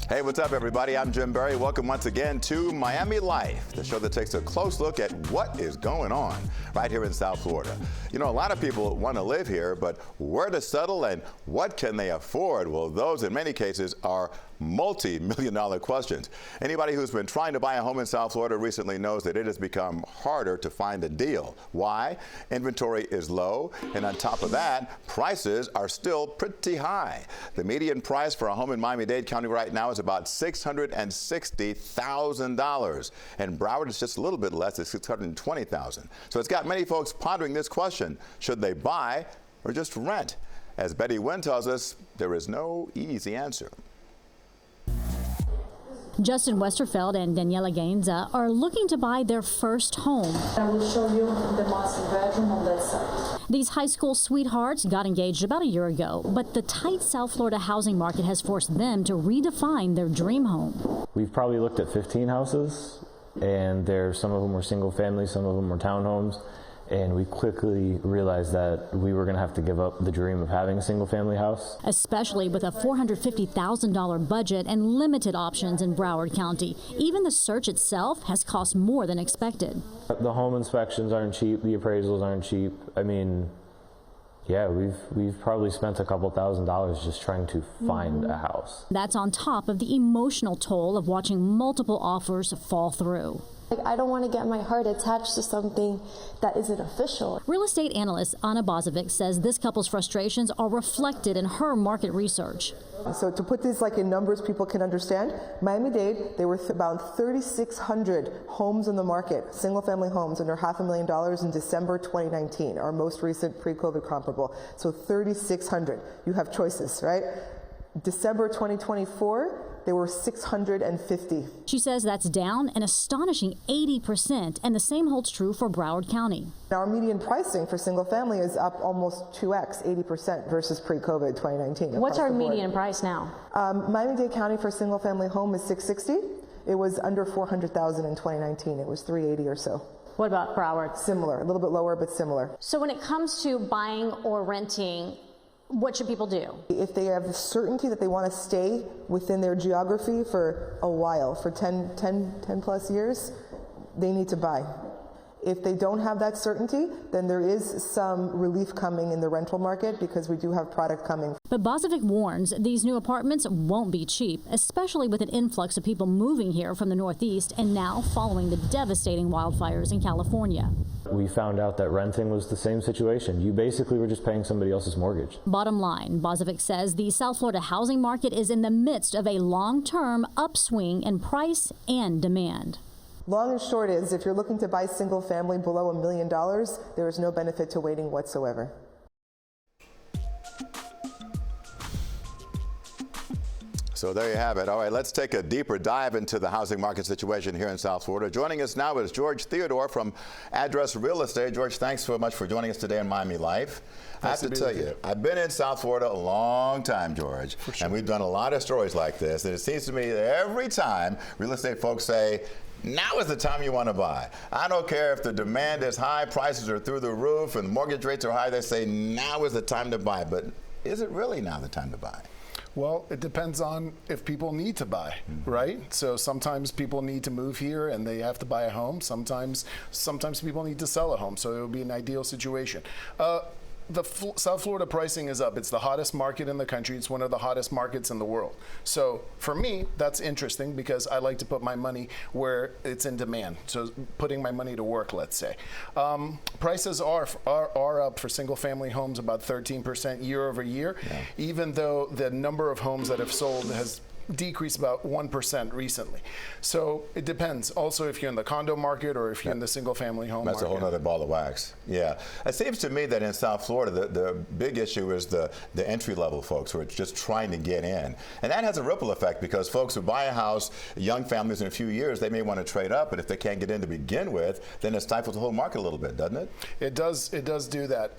Hey, what's up, everybody? I'm Jim Berry. Welcome once again to Miami Life, the show that takes a close look at what is going on right here in South Florida. You know, a lot of people want to live here, but where to settle and what can they afford? Well, those in many cases are multi-million-dollar questions. Anybody who's been trying to buy a home in South Florida recently knows that it has become harder to find a deal. Why? Inventory is low, and on top of that, prices are still pretty high. The median price for a home in Miami-Dade County right now is about $660,000, and Broward is just a little bit less at $620,000. So it's got many folks pondering this question: should they buy or just rent? As Betty Wynn tells us, there is no easy answer. Justin Westerfeld and Daniela Gainza are looking to buy their first home. I will show you the master bedroom on that side. These high school sweethearts got engaged about a year ago, but the tight South Florida housing market has forced them to redefine their dream home. We've probably looked at 15 houses, and some of them were single family, some of them were townhomes. And we quickly realized that we were going to have to give up the dream of having a single-family house. Especially with a $450,000 budget and limited options in Broward County. Even the search itself has cost more than expected. The home inspections aren't cheap. The appraisals aren't cheap. I mean, yeah, we've probably spent a couple $1,000s just trying to find a house. That's on top of the emotional toll of watching multiple offers fall through. I don't want to get my heart attached to something that isn't official. Real estate analyst Anna Bozovic says this couple's frustrations are reflected in her market research. So to put this in numbers people can understand, Miami-Dade, there were about 3,600 homes in the market, single-family homes under $500,000 in December 2019, our most recent pre-COVID comparable. So 3,600. You have choices, right? December 2024, there were 650. She says that's down an astonishing 80%, and the same holds true for Broward County. Now, our median pricing for single family is up almost 2x, 80% versus pre-COVID 2019. What's our median price now? Miami-Dade County for single family home is $660. It was under $400,000 in 2019. It was $380 or so. What about Broward? Similar, a little bit lower, but similar. So when it comes to buying or renting, what should people do? If they have the certainty that they want to stay within their geography for a while, for 10 plus years, they need to buy. If they don't have that certainty, then there is some relief coming in the rental market because we do have product coming. But Bozovic warns these new apartments won't be cheap, especially with an influx of people moving here from the Northeast and now following the devastating wildfires in California. We found out that renting was the same situation. You basically were just paying somebody else's mortgage. Bottom line, Bozovic says the South Florida housing market is in the midst of a long-term upswing in price and demand. Long and short is, if you're looking to buy single family below $1 million, there is no benefit to waiting whatsoever. So there you have it. All right, let's take a deeper dive into the housing market situation here in South Florida. Joining us now is George Theodore from Address Real Estate. George, thanks so much for joining us today on Miami Life. I have to tell you, I've been in South Florida a long time, George, and we've done a lot of stories like this. And it seems to me that every time real estate folks say, now is the time you want to buy. I don't care if the demand is high, prices are through the roof, and mortgage rates are high. They say now is the time to buy. But is it really now the time to buy? Well, it depends on if people need to buy, right? So sometimes people need to move here and they have to buy a home. Sometimes people need to sell a home, so it would be an ideal situation. The South Florida pricing is up. It's the hottest market in the country. It's one of the hottest markets in the world. So for me, that's interesting because I like to put my money where it's in demand. So putting my money to work, let's say. Prices are up for single family homes about 13% year over year, even though the number of homes that have sold has decreased about 1% recently. So it depends. Also, if you're in the condo market or if you're in the single family home market. That's a whole other ball of wax. Yeah. It seems to me that in South Florida, the big issue is the entry level folks who are just trying to get in. And that has a ripple effect because folks who buy a house, young families in a few years, they may want to trade up, but if they can't get in to begin with, then it stifles the whole market a little bit, doesn't it? It does do that.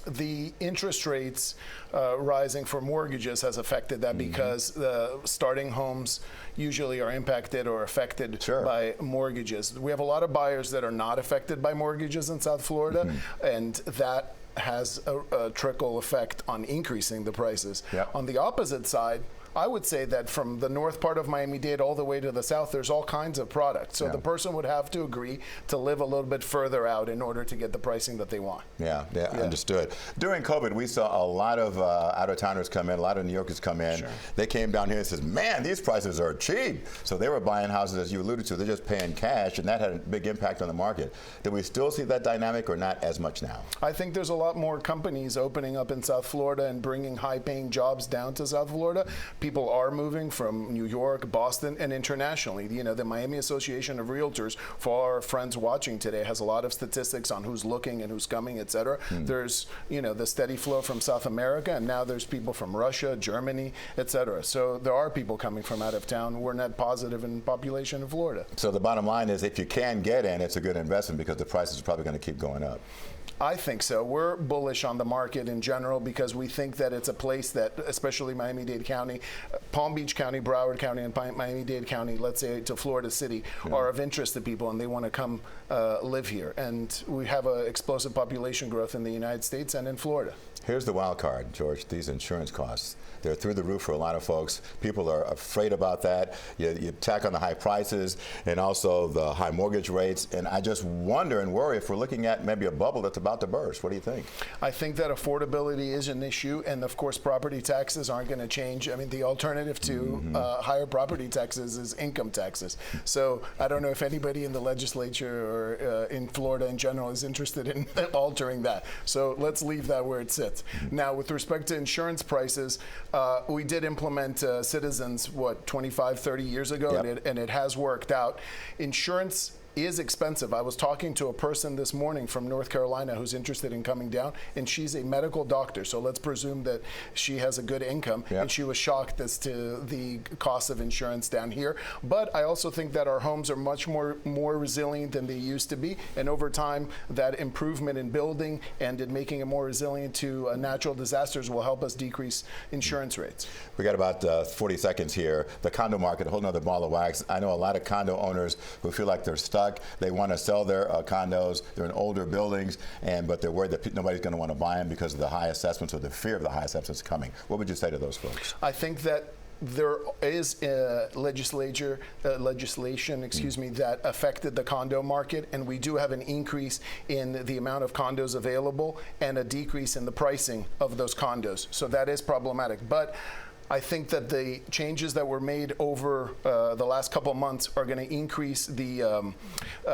The interest rates rising for mortgages has affected that because the starting homes usually are impacted or affected by mortgages. We have a lot of buyers that are not affected by mortgages in South Florida, and that has a trickle effect on increasing the prices. On the opposite side, I would say that from the north part of Miami-Dade all the way to the south, there's all kinds of products. So the person would have to agree to live a little bit further out in order to get the pricing that they want. Yeah, understood. During COVID, we saw a lot of out-of-towners come in, a lot of New Yorkers come in. Sure. They came down here and says, man, these prices are cheap. So they were buying houses, as you alluded to, they're just paying cash, and that had a big impact on the market. Do we still see that dynamic or not as much now? I think there's a lot more companies opening up in South Florida and bringing high-paying jobs down to South Florida. People are moving from New York, Boston, and internationally. You know, the Miami Association of Realtors, for our friends watching today, has a lot of statistics on who's looking and who's coming, et cetera. There's, you know, the steady flow from South America, and now there's people from Russia, Germany, et cetera. So there are people coming from out of town. We're net positive in population in Florida. So the bottom line is, if you can get in, it's a good investment because the prices are probably going to keep going up. I think so. We're bullish on the market in general because we think that it's a place that, especially Miami-Dade County, Palm Beach County, Broward County, and Miami-Dade County, let's say to Florida City, are of interest to people, and they want to come live here. And we have an explosive population growth in the United States and in Florida. Here's the wild card, George, these insurance costs. They're through the roof for a lot of folks. People are afraid about that. You tack on the high prices and also the high mortgage rates. And I just wonder and worry if we're looking at maybe a bubble that's about to burst. What do you think? I think that affordability is an issue. And of course, property taxes aren't going to change. I mean, the alternative to higher property taxes is income taxes. So I don't know if anybody in the legislature or in Florida in general is interested in altering that. So let's leave that where it sits. Now, with respect to insurance prices, we did implement Citizens, 25, 30 years ago, and it has worked out. Insurance is expensive. I was talking to a person this morning from North Carolina who's interested in coming down, and she's a medical doctor, so let's presume that she has a good income, and she was shocked as to the cost of insurance down here. But I also think that our homes are much more resilient than they used to be, and over time, that improvement in building and in making it more resilient to natural disasters will help us decrease insurance rates. We got about 40 seconds here. The condo market, a whole nother ball of wax. I know a lot of condo owners who feel like they're stuck. They want to sell their condos. They're in older buildings, but they're worried that nobody's going to want to buy them because of the high assessments or the fear of the high assessments coming. What would you say to those folks? I think that there is legislation, that affected the condo market, and we do have an increase in the amount of condos available and a decrease in the pricing of those condos. So that is problematic. But I think that the changes that were made over the last couple of months are going to increase the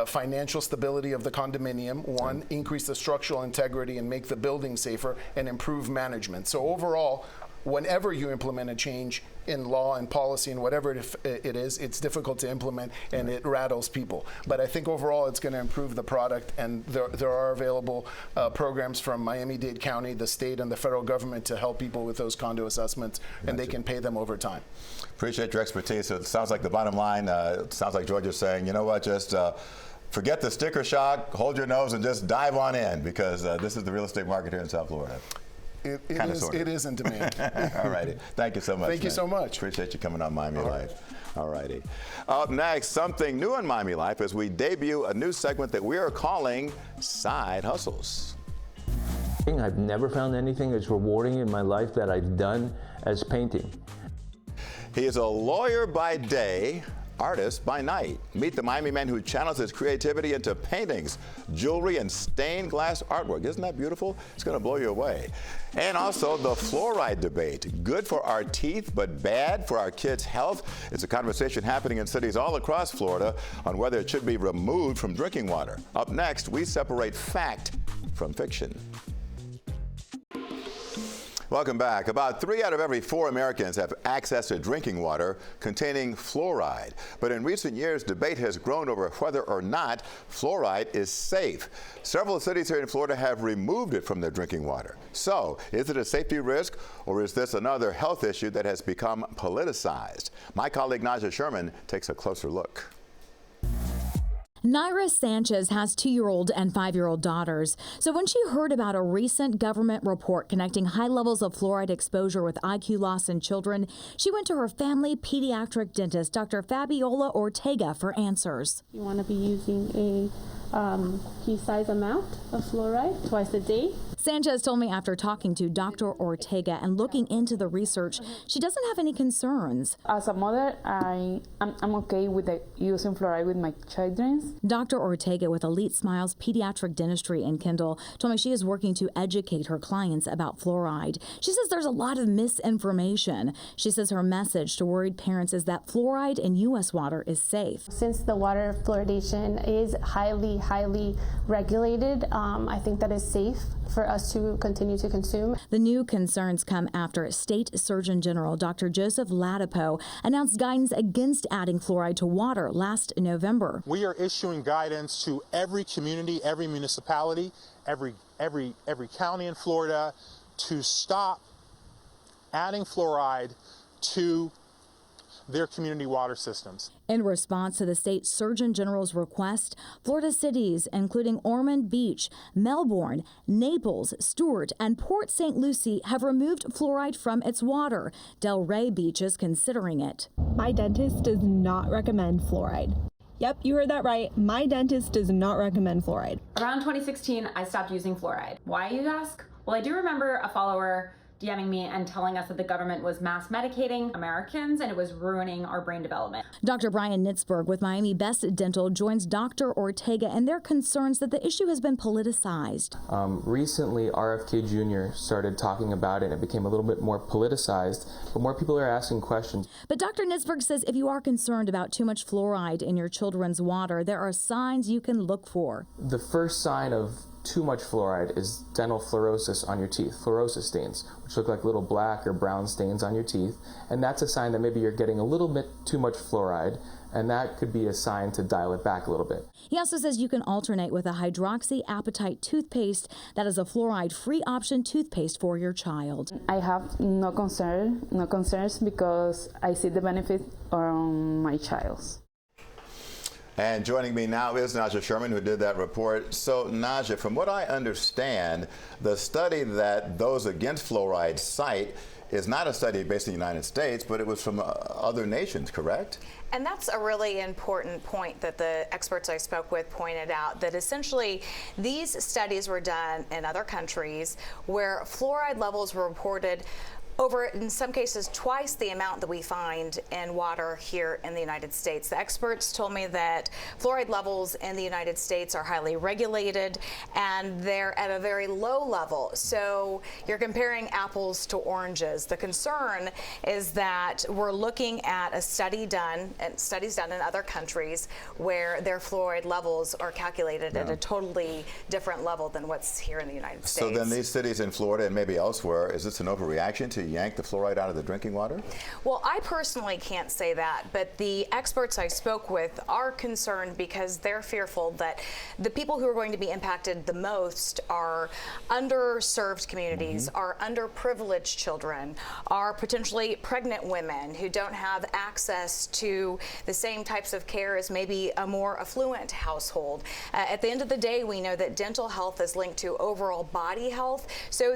financial stability of the condominium, increase the structural integrity and make the building safer, and improve management. So overall, whenever you implement a change in law and policy and whatever it is, it's difficult to implement and it rattles people. But I think overall it's going to improve the product, and there are available programs from Miami-Dade County, the state, and the federal government to help people with those condo assessments, and they can pay them over time. Appreciate your expertise. So it sounds like the bottom line, it sounds like George is saying, you know what, just forget the sticker shock, hold your nose, and just dive on in, because this is the real estate market here in South Florida. It is in demand. All righty. Thank you so much. Thank you so much. Appreciate you coming on Miami Life. All righty. Up next, something new in Miami Life as we debut a new segment that we are calling Side Hustles. I've never found anything as rewarding in my life that I've done as painting. He is a lawyer by day, artist by night. Meet the Miami man who channels his creativity into paintings, jewelry, and stained glass artwork. Isn't that beautiful? It's going to blow you away. And also the fluoride debate. Good for our teeth, but bad for our kids' health. It's a conversation happening in cities all across Florida on whether it should be removed from drinking water. Up next, we separate fact from fiction. Welcome back. About 3 out of every 4 Americans have access to drinking water containing fluoride. But in recent years, debate has grown over whether or not fluoride is safe. Several cities here in Florida have removed it from their drinking water. So, is it a safety risk, or is this another health issue that has become politicized? My colleague Naja Sherman takes a closer look. Naira Sanchez has 2-year-old and 5-year-old daughters. So when she heard about a recent government report connecting high levels of fluoride exposure with IQ loss in children, she went to her family pediatric dentist, Dr. Fabiola Ortega, for answers. You want to be using a pea-sized amount of fluoride twice a day. Sanchez told me after talking to Dr. Ortega and looking into the research, she doesn't have any concerns. As a mother, I'm okay with using fluoride with my children. Dr. Ortega with Elite Smiles Pediatric Dentistry in Kendall told me she is working to educate her clients about fluoride. She says there's a lot of misinformation. She says her message to worried parents is that fluoride in U.S. water is safe. Since the water fluoridation is highly regulated, I think that is safe for us to continue to consume. The new concerns come after State Surgeon General Dr. Joseph Ladapo announced guidance against adding fluoride to water last November. We are issuing guidance to every community, every municipality, every county in Florida to stop adding fluoride to their community water systems. In response to the state surgeon general's request, Florida cities, including Ormond Beach, Melbourne, Naples, Stewart, and Port St. Lucie, have removed fluoride from its water. Delray Beach is considering it. My dentist does not recommend fluoride. Yep, you heard that right. My dentist does not recommend fluoride. Around 2016, I stopped using fluoride. Why, you ask? Well, I do remember a follower DMing me and telling us that the government was mass medicating Americans and it was ruining our brain development. Dr. Brian Nitzberg with Miami Best Dental joins Dr. Ortega and their concerns that the issue has been politicized. Recently, RFK Jr. started talking about it and it became a little bit more politicized, but more people are asking questions. But Dr. Nitzberg says if you are concerned about too much fluoride in your children's water, there are signs you can look for. The first sign of too much fluoride is dental fluorosis on your teeth, fluorosis stains, which look like little black or brown stains on your teeth. And that's a sign that maybe you're getting a little bit too much fluoride, and that could be a sign to dial it back a little bit. He also says you can alternate with a hydroxyapatite toothpaste that is a fluoride-free option toothpaste for your child. I have no concerns because I see the benefit on my child. And joining me now is Naja Sherman, who did that report. So, Naja, from what I understand, the study that those against fluoride cite is not a study based in the United States, but it was from other nations, correct? And that's a really important point that the experts I spoke with pointed out, that essentially these studies were done in other countries where fluoride levels were reported over, in some cases, twice the amount that we find in water here in the United States. The experts told me that fluoride levels in the United States are highly regulated and they're at a very low level. So you're comparing apples to oranges. The concern is that we're looking at a study done, and studies done in other countries where their fluoride levels are calculated at a totally different level than what's here in the United States. So then these cities in Florida and maybe elsewhere, is this an overreaction to yank the fluoride out of the drinking water? Well, I personally can't say that, but the experts I spoke with are concerned because they're fearful that the people who are going to be impacted the most are underserved communities, are underprivileged children, are potentially pregnant women who don't have access to the same types of care as maybe a more affluent household. At the end of the day, we know that dental health is linked to overall body health. So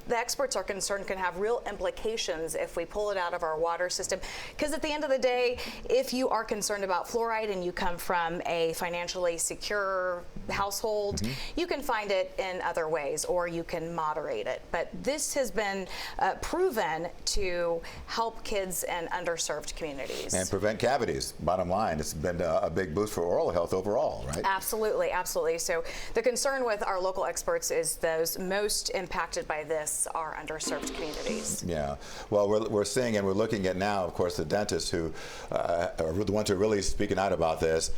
the experts are concerned can have real implications if we pull it out of our water system. Because at the end of the day, if you are concerned about fluoride and you come from a financially secure household, you can find it in other ways or you can moderate it. But this has been proven to help kids in underserved communities. And prevent cavities. Bottom line, it's been a big boost for oral health overall, right? Absolutely, absolutely. So the concern with our local experts is those most impacted by this are underserved communities. Yeah, well, we're seeing and we're looking at now, of course, the dentists who are the ones who are really speaking out about this.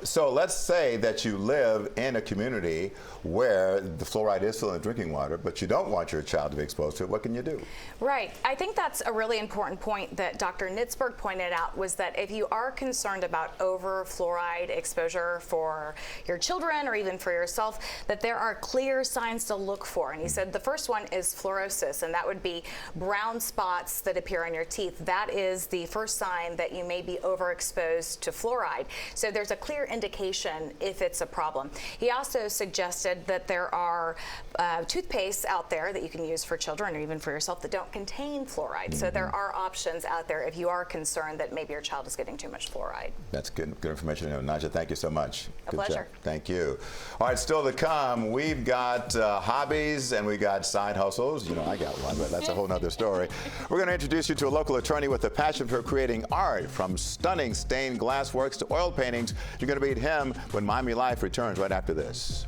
So let's say that you live in a community where the fluoride is still in drinking water, but you don't want your child to be exposed to it. What can you do? Right. I think that's a really important point that Dr. Nitzberg pointed out, was that if you are concerned about over fluoride exposure for your children or even for yourself, that there are clear signs to look for. And he said the first one is fluorosis, and that would be brown spots that appear on your teeth. That is the first sign that you may be overexposed to fluoride. So there's a clear indication if it's a problem. He also suggested that there are toothpastes out there that you can use for children or even for yourself that don't contain fluoride. So there are options out there if you are concerned that maybe your child is getting too much fluoride. That's good information. Naja, thank you so much. A pleasure. Thank you. All right, still to come, we've got hobbies and we got side hustles. You know, I got one, but that's a whole nother story. We're going to introduce you to a local attorney with a passion for creating art, from stunning stained glass works to oil paintings. You're going to meet him when Miami Life returns right after this.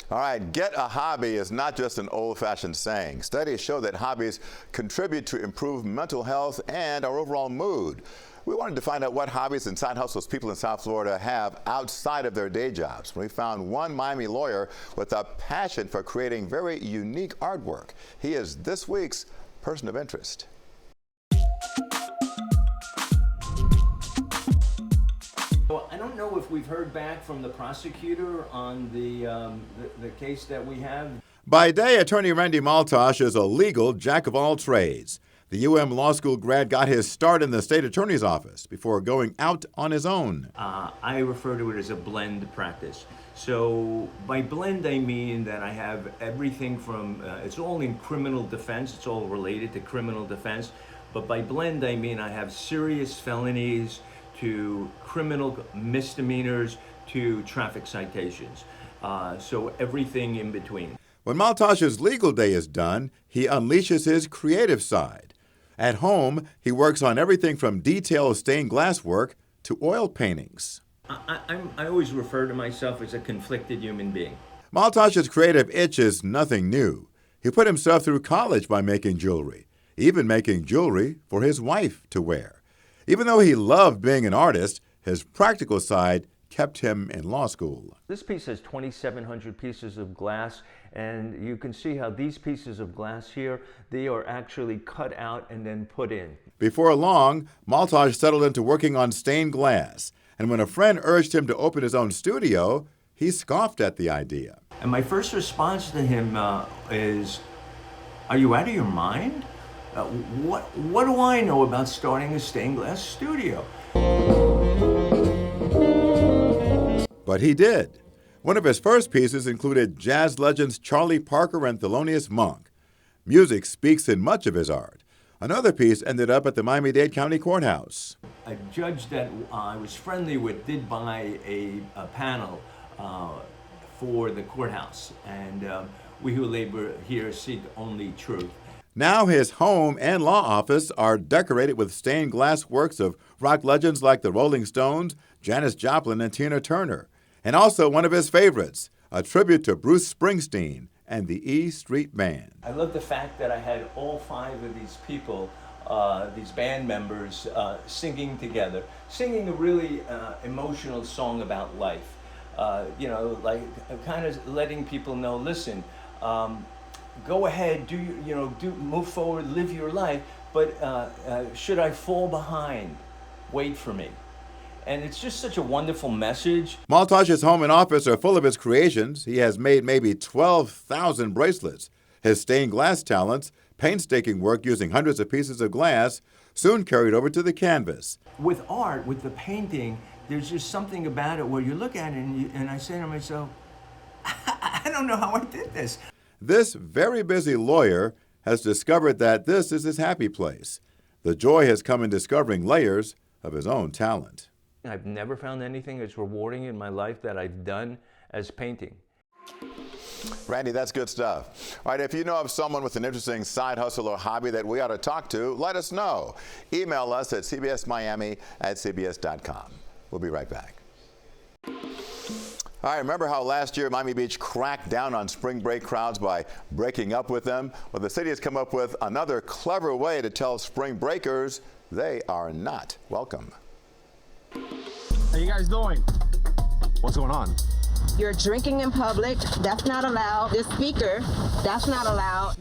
All right, get a hobby is not just an old-fashioned saying. Studies show that hobbies contribute to improved mental health and our overall mood. We wanted to find out what hobbies and side hustles people in South Florida have outside of their day jobs. We found one Miami lawyer with a passion for creating very unique artwork. He is this week's person of interest. Well, I don't know if we've heard back from the prosecutor on the case that we have. By day, attorney Randy Maltosh is a legal jack of all trades. The UM Law School grad got his start in the state attorney's office before going out on his own. I refer to it as a blend practice. So by blend, I mean that I have everything from, it's all in criminal defense, it's all related to criminal defense. But by blend, I mean I have serious felonies to criminal misdemeanors to traffic citations. So everything in between. When Maltosh's legal day is done, he unleashes his creative side. At home, he works on everything from detailed stained glass work to oil paintings. I always refer to myself as a conflicted human being. Maltosh's creative itch is nothing new. He put himself through college by making jewelry, even making jewelry for his wife to wear. Even though he loved being an artist, his practical side kept him in law school. This piece has 2,700 pieces of glass, and you can see how these pieces of glass here, they are actually cut out and then put in. Before long, Maltosh settled into working on stained glass, and when a friend urged him to open his own studio, he scoffed at the idea. And my first response to him is, "Are you out of your mind? What do I know about starting a stained glass studio?" But he did. One of his first pieces included jazz legends Charlie Parker and Thelonious Monk. Music speaks in much of his art. Another piece ended up at the Miami-Dade County Courthouse. A judge that I was friendly with did buy a panel for the courthouse, and we who labor here seek only truth. Now his home and law office are decorated with stained glass works of rock legends like the Rolling Stones, Janis Joplin, and Tina Turner. And also one of his favorites, a tribute to Bruce Springsteen and the E Street Band. I love the fact that I had all 5 of these people, these band members, singing together, singing a really emotional song about life. You know, like kind of letting people know, listen, go ahead, move forward, live your life, but should I fall behind, wait for me. And it's just such a wonderful message. Maltosh's home and office are full of his creations. He has made maybe 12,000 bracelets. His stained glass talents, painstaking work using hundreds of pieces of glass, soon carried over to the canvas. With art, with the painting, there's just something about it where you look at it and I say to myself, I don't know how I did this. This very busy lawyer has discovered that this is his happy place. The joy has come in discovering layers of his own talent. I've never found anything as rewarding in my life that I've done as painting. Randy, that's good stuff. All right, if you know of someone with an interesting side hustle or hobby that we ought to talk to, let us know. Email us at cbsmiami@cbs.com. We'll be right back. All right, remember how last year Miami Beach cracked down on spring break crowds by breaking up with them? Well, the city has come up with another clever way to tell spring breakers they are not welcome. How you guys doing? What's going on? You're drinking in public. That's not allowed. This speaker, that's not allowed.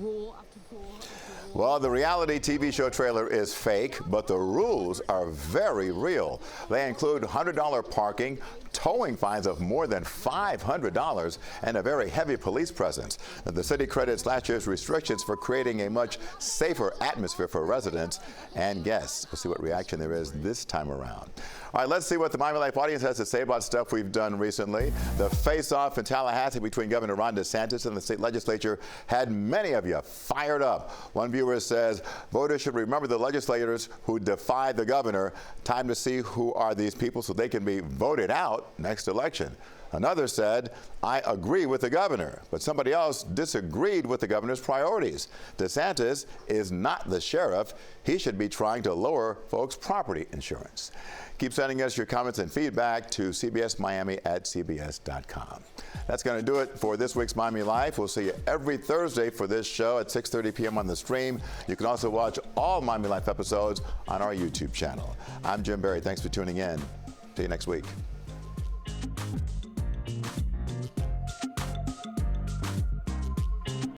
Well, the reality TV show trailer is fake, but the rules are very real. They include $100 parking, towing fines of more than $500 and a very heavy police presence. The city credits last year's restrictions for creating a much safer atmosphere for residents and guests. We'll see what reaction there is this time around. All right, let's see what the Miami Life audience has to say about stuff we've done recently. The face-off in Tallahassee between Governor Ron DeSantis and the state legislature had many of you fired up. One viewer says voters should remember the legislators who defied the governor. Time to see who are these people so they can be voted out next election. Another said, I agree with the governor, but somebody else disagreed with the governor's priorities. DeSantis is not the sheriff. He should be trying to lower folks' property insurance. Keep sending us your comments and feedback to cbsmiami@cbs.com. That's going to do it for this week's Miami Life. We'll see you every Thursday for this show at 6:30 p.m. on the stream. You can also watch all Miami Life episodes on our YouTube channel. I'm Jim Berry. Thanks for tuning in. See you next week.